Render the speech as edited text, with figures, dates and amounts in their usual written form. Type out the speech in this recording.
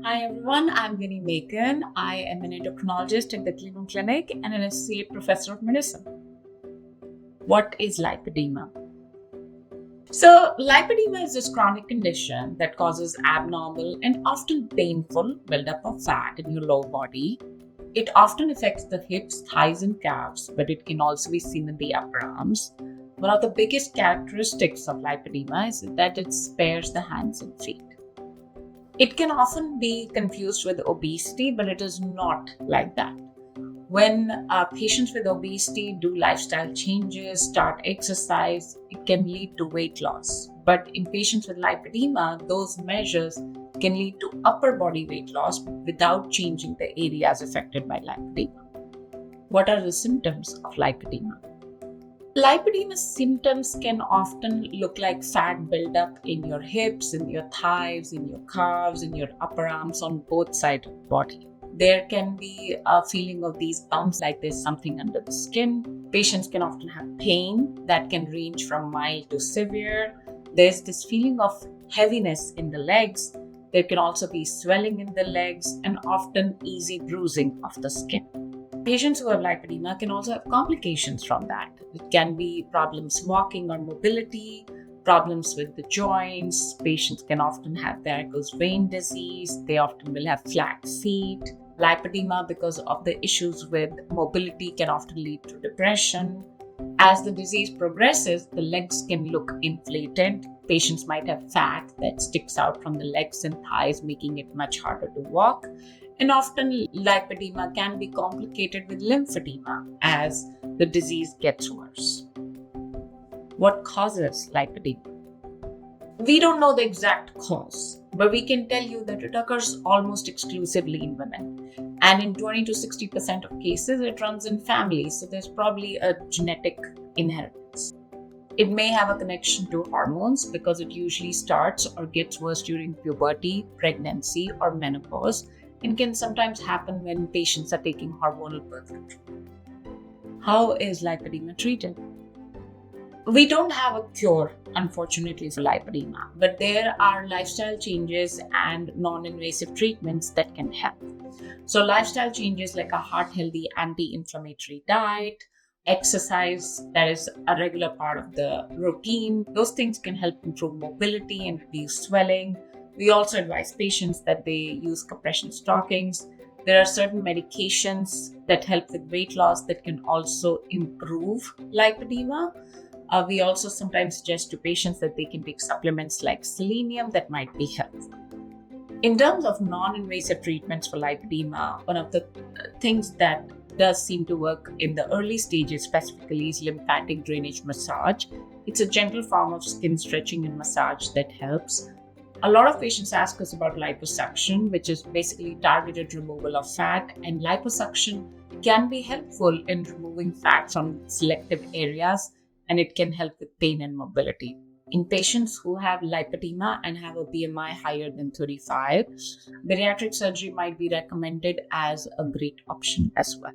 Hi everyone, I'm Vinni Makin. I am an endocrinologist at the Cleveland Clinic and an associate professor of medicine. What is lipedema? So, lipedema is this chronic condition that causes abnormal and often painful buildup of fat in your lower body. It often affects the hips, thighs, and calves, but it can also be seen in the upper arms. One of the biggest characteristics of lipedema is that it spares the hands and feet. It can often be confused with obesity, but it is not like that. When patients with obesity do lifestyle changes, start exercise, it can lead to weight loss. But in patients with lipedema, those measures can lead to upper body weight loss without changing the areas affected by lipedema. What are the symptoms of lipedema? Lipedema symptoms can often look like fat buildup in your hips, in your thighs, in your calves, in your upper arms on both sides of the body. There can be a feeling of these bumps like there's something under the skin. Patients can often have pain that can range from mild to severe. There's this feeling of heaviness in the legs. There can also be swelling in the legs and often easy bruising of the skin. Patients who have lipedema can also have complications from that. It can be problems walking or mobility, problems with the joints. Patients can often have varicose vein disease. They often will have flat feet. Lipedema, because of the issues with mobility, can often lead to depression. As the disease progresses, the legs can look inflated. Patients might have fat that sticks out from the legs and thighs, making it much harder to walk. And often lipedema can be complicated with lymphedema as the disease gets worse. What causes lipedema? We don't know the exact cause, but we can tell you that it occurs almost exclusively in women. And in 20 to 60% of cases, it runs in families, so there's probably a genetic inheritance. It may have a connection to hormones because it usually starts or gets worse during puberty, pregnancy, or menopause, and can sometimes happen when patients are taking hormonal birth control. How is lipedema treated? We don't have a cure, unfortunately, for lipedema, but there are lifestyle changes and non-invasive treatments that can help. So lifestyle changes like a heart-healthy anti-inflammatory diet, exercise that is a regular part of the routine, those things can help improve mobility and reduce swelling. We also advise patients that they use compression stockings. There are certain medications that help with weight loss that can also improve lipedema. We also sometimes suggest to patients that they can take supplements like selenium that might be helpful. In terms of non-invasive treatments for lipedema, one of the things that does seem to work in the early stages specifically is lymphatic drainage massage. It's a gentle form of skin stretching and massage that helps. A lot of patients ask us about liposuction, which is basically targeted removal of fat, and liposuction can be helpful in removing fat from selective areas, and it can help with pain and mobility. In patients who have lipedema and have a BMI higher than 35, bariatric surgery might be recommended as a great option as well.